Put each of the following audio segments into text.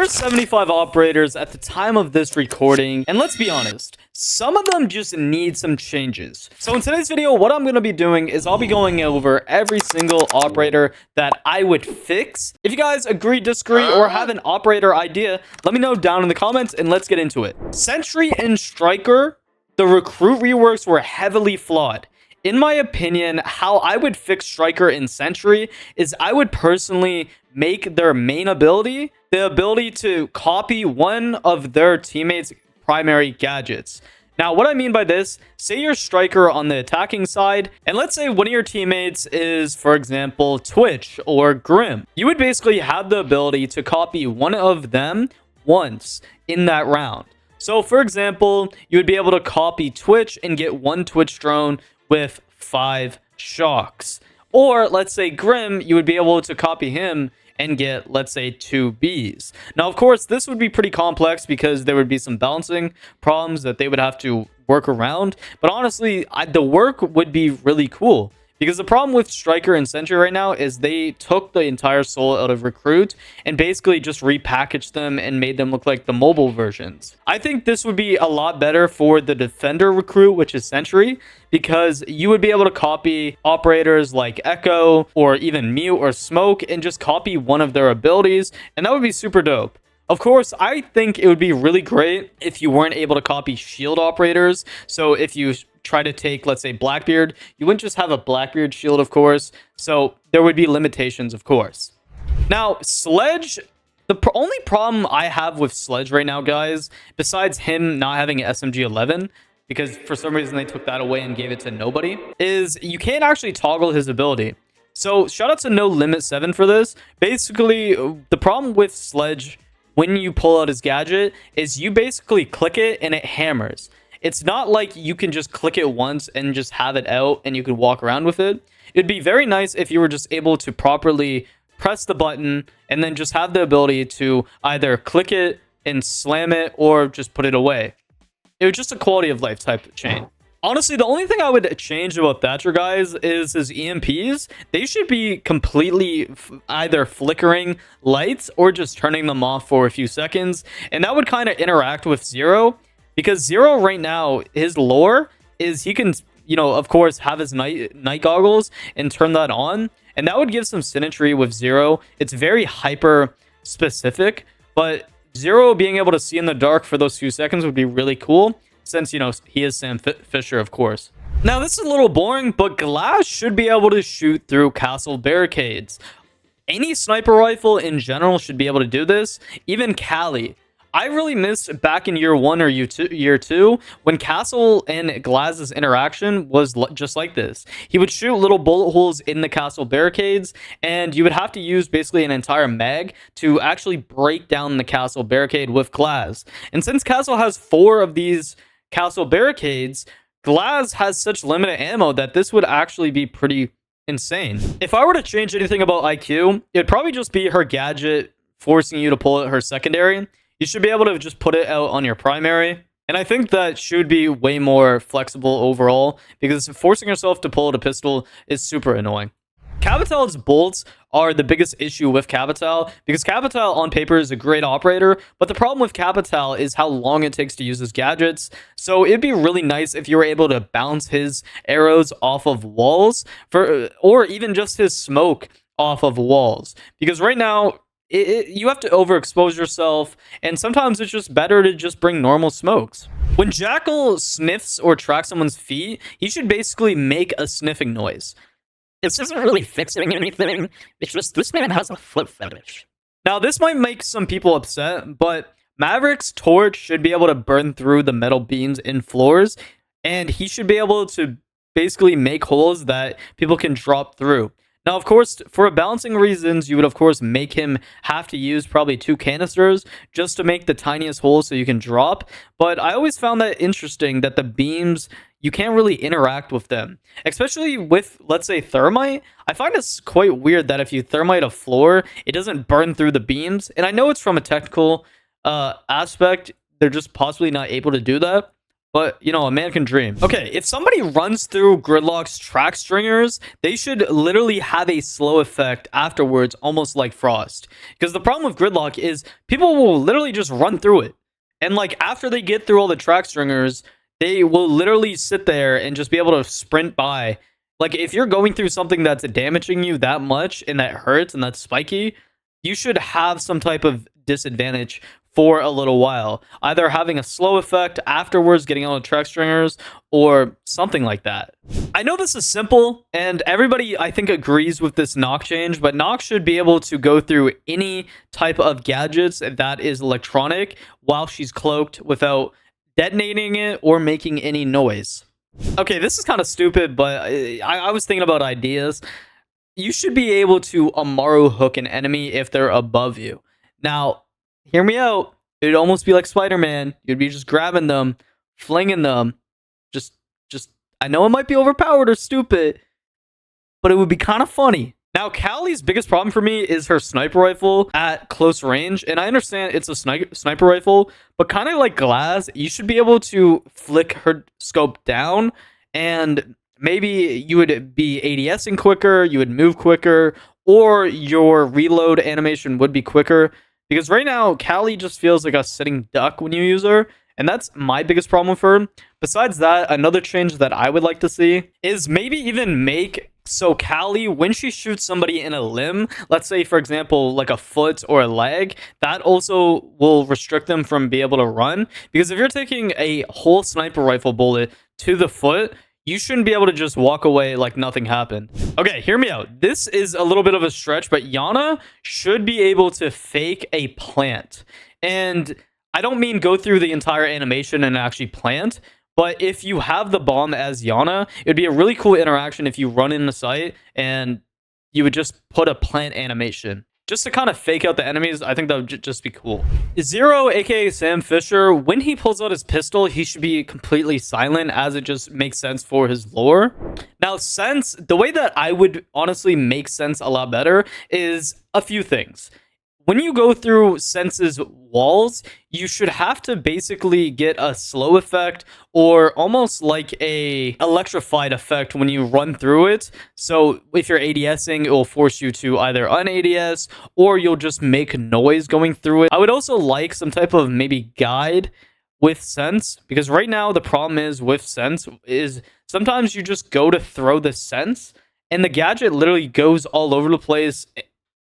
are 75 operators at the time of this recording, and let's be honest, some of them just need some changes. So in today's video, what I'm going to be doing is I'll be going over every single operator that I would fix. If you guys agree, disagree, or have an operator idea, let me know down in the comments and let's get into it. Sentry and Striker, the recruit reworks were heavily flawed. In my opinion, how I would fix Striker and Sentry is I would personally make their main ability the ability to copy one of their teammates' primary gadgets. Now, what I mean by this, say you're Striker on the attacking side, and let's say one of your teammates is, for example, Twitch or Grim. You would basically have the ability to copy one of them once in that round. So, for example, you would be able to copy Twitch and get one Twitch drone with 5 shocks. Or, let's say Grim, you would be able to copy him and get, let's say, 2 Bs. Now, of course, this would be pretty complex because there would be some balancing problems that they would have to work around. But honestly, the work would be really cool. Because the problem with Striker and Sentry right now is they took the entire soul out of Recruit and basically just repackaged them and made them look like the mobile versions. I think this would be a lot better for the Defender Recruit, which is Sentry, because you would be able to copy operators like Echo or even Mute or Smoke and just copy one of their abilities, and that would be super dope. Of course, I think it would be really great if you weren't able to copy shield operators. So if you try to take, let's say, Blackbeard, you wouldn't just have a Blackbeard shield, of course. So there would be limitations, of course. Now, Sledge, the only problem I have with Sledge right now, guys, besides him not having an SMG-11, because for some reason they took that away and gave it to nobody, is you can't actually toggle his ability. So shout out to No Limit 7 for this. Basically, the problem with Sledge when you pull out his gadget is you basically click it and it hammers. It's not like you can just click it once and just have it out and you can walk around with it. It'd be very nice if you were just able to properly press the button and then just have the ability to either click it and slam it or just put it away. It was just a quality of life type chain. Honestly, the only thing I would change about Thatcher, guys, is his EMPs. They should be completely either flickering lights or just turning them off for a few seconds. And that would kind of interact with Zero. Because Zero right now, his lore is he can, of course, have his night goggles and turn that on. And that would give some symmetry with Zero. It's very hyper specific. But Zero being able to see in the dark for those few seconds would be really cool. Since, he is Sam Fisher, of course. Now, this is a little boring, but Glass should be able to shoot through castle barricades. Any sniper rifle in general should be able to do this. Even Cali. I really missed back in year 1 or year 2 when Castle and Glass's interaction was just like this. He would shoot little bullet holes in the castle barricades, and you would have to use basically an entire mag to actually break down the castle barricade with Glass. And since Castle has 4 of these castle barricades, Glass has such limited ammo that this would actually be pretty insane. If I were to change anything about IQ, it'd probably just be her gadget forcing you to pull out her secondary. You should be able to just put it out on your primary. And I think that should be way more flexible overall, because forcing yourself to pull out a pistol is super annoying. Capital's bolts are the biggest issue with Capital, because Capital on paper is a great operator, but the problem with Capital is how long it takes to use his gadgets. So it'd be really nice if you were able to bounce his arrows off of walls, or even just his smoke off of walls. Because right now, you have to overexpose yourself, and sometimes it's just better to just bring normal smokes. When Jackal sniffs or tracks someone's feet, he should basically make a sniffing noise. This isn't really fixing anything. It's just this man has a flip fetish. Now, this might make some people upset, but Maverick's torch should be able to burn through the metal beams in floors, and he should be able to basically make holes that people can drop through. Now, of course, for balancing reasons, you would, of course, make him have to use probably 2 canisters just to make the tiniest hole so you can drop. But I always found that interesting that the beams, you can't really interact with them. Especially with, let's say, thermite. I find it's quite weird that if you thermite a floor, it doesn't burn through the beams. And I know it's from a technical aspect. They're just possibly not able to do that. but, you know, a man can dream. Okay, if somebody runs through Gridlock's track stringers, they should literally have a slow effect afterwards, almost like Frost. Because the problem with Gridlock is people will literally just run through it. And, like, after they get through all the track stringers, they will literally sit there and just be able to sprint by. Like, if you're going through something that's damaging you that much and that hurts and that's spiky, you should have some type of disadvantage for a little while. Either having a slow effect afterwards, getting on the track stringers, or something like that. I know this is simple, and everybody, I think, agrees with this Nox change, but Nox should be able to go through any type of gadgets that is electronic while she's cloaked without detonating it or making any noise. Okay, this is kind of stupid, but I was thinking about ideas. You should be able to Amaru hook an enemy if they're above you. Now, hear me out. It'd almost be like Spider-Man. You'd be just grabbing them, flinging them. Just, I know it might be overpowered or stupid, but it would be kind of funny. Now, Callie's biggest problem for me is her sniper rifle at close range. And I understand it's a sniper rifle, but kind of like Glass, you should be able to flick her scope down, and maybe you would be ADSing quicker, you would move quicker, or your reload animation would be quicker. Because right now, Callie just feels like a sitting duck when you use her. And that's my biggest problem with her. Besides that, another change that I would like to see is maybe even make so Callie, when she shoots somebody in a limb, let's say, for example, like a foot or a leg, that also will restrict them from being able to run. Because if you're taking a whole sniper rifle bullet to the foot, you shouldn't be able to just walk away like nothing happened. Okay, hear me out. This is a little bit of a stretch, but Yana should be able to fake a plant. And I don't mean go through the entire animation and actually plant, but if you have the bomb as Yana, it would be a really cool interaction if you run in the site and you would just put a plant animation. Just to kind of fake out the enemies, I think that would just be cool. Zero, aka Sam Fisher, when he pulls out his pistol, he should be completely silent, as it just makes sense for his lore. Now, Sense, the way that I would honestly make Sense a lot better is a few things. When you go through Sense's walls, you should have to basically get a slow effect or almost like a electrified effect when you run through it. So if you're ADSing, it will force you to either un-ADS or you'll just make noise going through it. I would also like some type of maybe guide with Sense, because right now the problem is with Sense is sometimes you just go to throw the Sense and the gadget literally goes all over the place.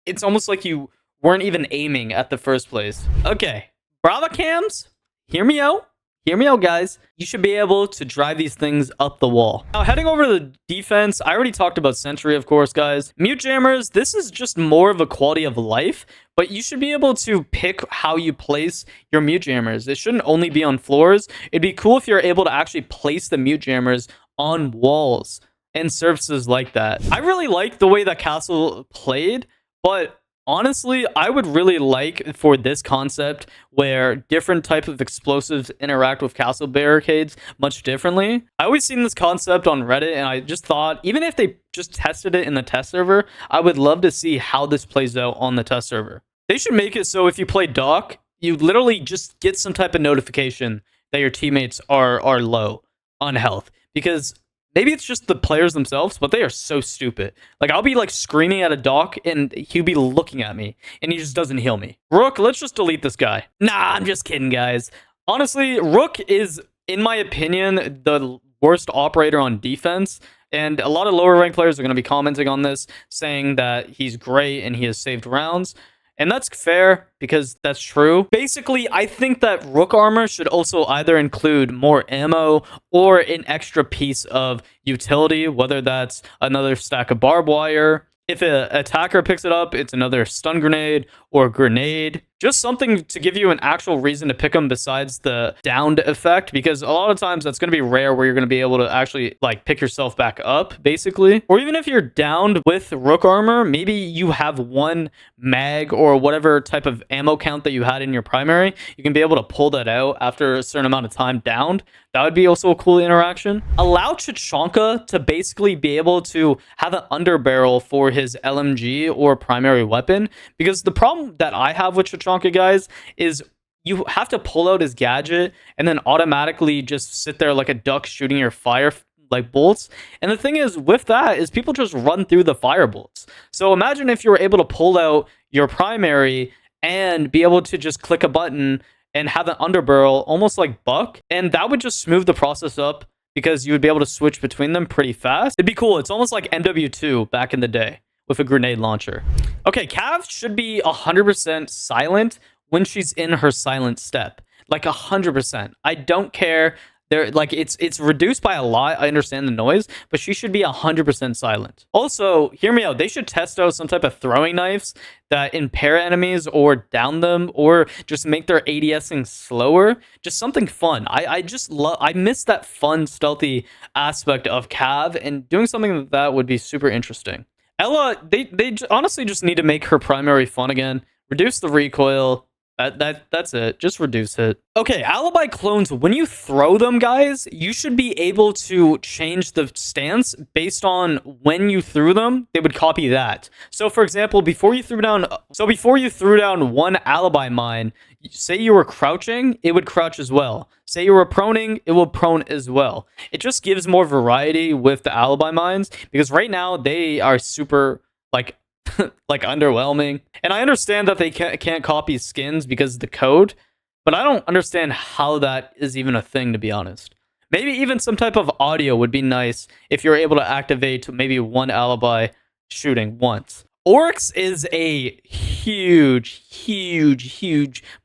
It's almost like you weren't even aiming at the first place. Okay, Brava cams, hear me out. Hear me out, guys. You should be able to drive these things up the wall. Now, heading over to the defense, I already talked about Sentry, of course, guys. Mute jammers, this is just more of a quality of life, but you should be able to pick how you place your mute jammers. It shouldn't only be on floors. It'd be cool if you're able to actually place the mute jammers on walls and surfaces like that. I really like the way that Castle played, but honestly, I would really like for this concept where different types of explosives interact with castle barricades much differently. I always seen this concept on Reddit, and I just thought, even if they just tested it in the test server, I would love to see how this plays out on the test server. They should make it so if you play Doc, you literally just get some type of notification that your teammates are low on health. Because maybe it's just the players themselves, but they are so stupid. Like, I'll be like screaming at a Doc and he'll be looking at me and he just doesn't heal me. Rook, let's just delete this guy. Nah, I'm just kidding, guys. Honestly, Rook is, in my opinion, the worst operator on defense. And a lot of lower ranked players are going to be commenting on this, saying that he's great and he has saved rounds. And that's fair, because that's true. Basically, I think that Rook armor should also either include more ammo or an extra piece of utility, whether that's another stack of barbed wire. If an attacker picks it up, it's another stun grenade or grenade. Just something to give you an actual reason to pick them besides the downed effect, because a lot of times that's going to be rare where you're going to be able to actually like pick yourself back up, basically. Or even if you're downed with Rook armor, maybe you have one mag or whatever type of ammo count that you had in your primary. You can be able to pull that out after a certain amount of time downed. That would be also a cool interaction. Allow Chichanka to basically be able to have an underbarrel for his LMG or primary weapon, because the problem that I have with Chichanka, guys, is you have to pull out his gadget and then automatically just sit there like a duck shooting your fire like bolts. And the thing is with that is people just run through the fire bolts. So imagine if you were able to pull out your primary and be able to just click a button and have an underbarrel almost like Buck, and that would just smooth the process up because you would be able to switch between them pretty fast. It'd be cool. It's almost like MW2 back in the day with a grenade launcher. Okay, Cav should be 100% silent when she's in her silent step. Like 100%. I don't care. There, like it's reduced by a lot. I understand the noise, but she should be 100% silent. Also, hear me out. They should test out some type of throwing knives that impair enemies or down them, or just make their ADSing slower. Just something fun. I miss that fun, stealthy aspect of Cav, and doing something like that would be super interesting. Ella, they honestly just need to make her primary fun again. Reduce the recoil. That's it. Just reduce it. Okay, alibi clones, when you throw them, guys, you should be able to change the stance based on when you threw them. They would copy that. So for example, before you threw down one alibi mine, say you were crouching, it would crouch as well. Say you were proning, it will prone as well. It just gives more variety with the alibi mines, because right now they are super like like underwhelming. And I understand that they can't copy skins because of the code, but I don't understand how that is even a thing, to be honest. Maybe even some type of audio would be nice if you're able to activate maybe one alibi shooting once. Oryx is a huge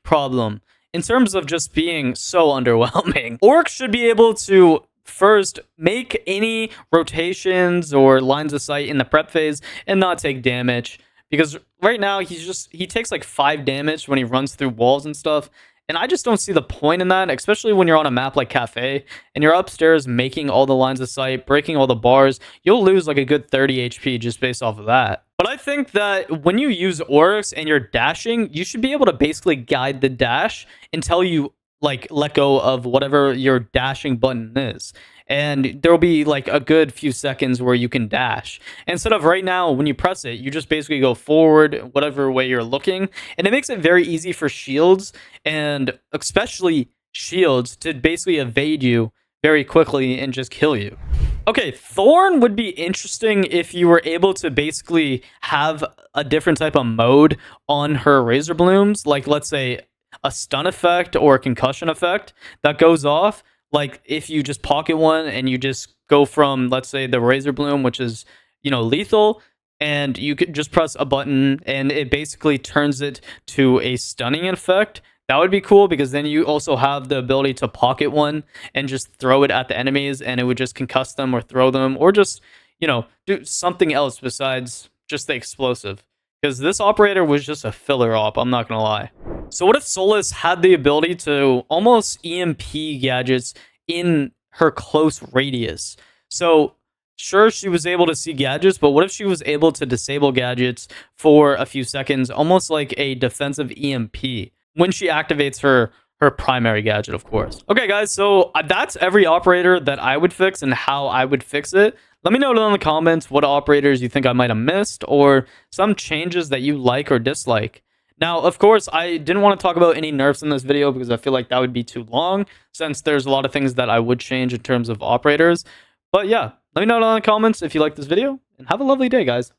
problem in terms of just being so underwhelming. Oryx should be able to first make any rotations or lines of sight in the prep phase and not take damage, because right now he takes like 5 damage when he runs through walls and stuff, and I just don't see the point in that, especially when you're on a map like Cafe and you're upstairs making all the lines of sight, breaking all the bars. You'll lose like a good 30 HP just based off of that. But I think that when you use Oryx and you're dashing, you should be able to basically guide the dash until you like let go of whatever your dashing button is, and there'll be like a good few seconds where you can dash, instead of right now when you press it you just basically go forward whatever way you're looking, and it makes it very easy for shields, and especially shields, to basically evade you very quickly and just kill you. Okay, Thorn would be interesting if you were able to basically have a different type of mode on her Razor Blooms, like let's say a stun effect or a concussion effect that goes off. Like if you just pocket one and you just go from, let's say, the Razor Bloom, which is, you know, lethal, and you could just press a button and it basically turns it to a stunning effect. That would be cool, because then you also have the ability to pocket one and just throw it at the enemies, and it would just concuss them or throw them, or just, you know, do something else besides just the explosive. Because this operator was just a filler op, I'm not gonna lie. So what if Solus had the ability to almost EMP gadgets in her close radius? So sure, she was able to see gadgets, but what if she was able to disable gadgets for a few seconds, almost like a defensive EMP, when she activates her primary gadget, of course. Okay, guys, so that's every operator that I would fix and how I would fix it. Let me know down in the comments what operators you think I might have missed, or some changes that you like or dislike. Now, of course, I didn't want to talk about any nerfs in this video because I feel like that would be too long, since there's a lot of things that I would change in terms of operators. But yeah, let me know down in the comments if you like this video, and have a lovely day, guys.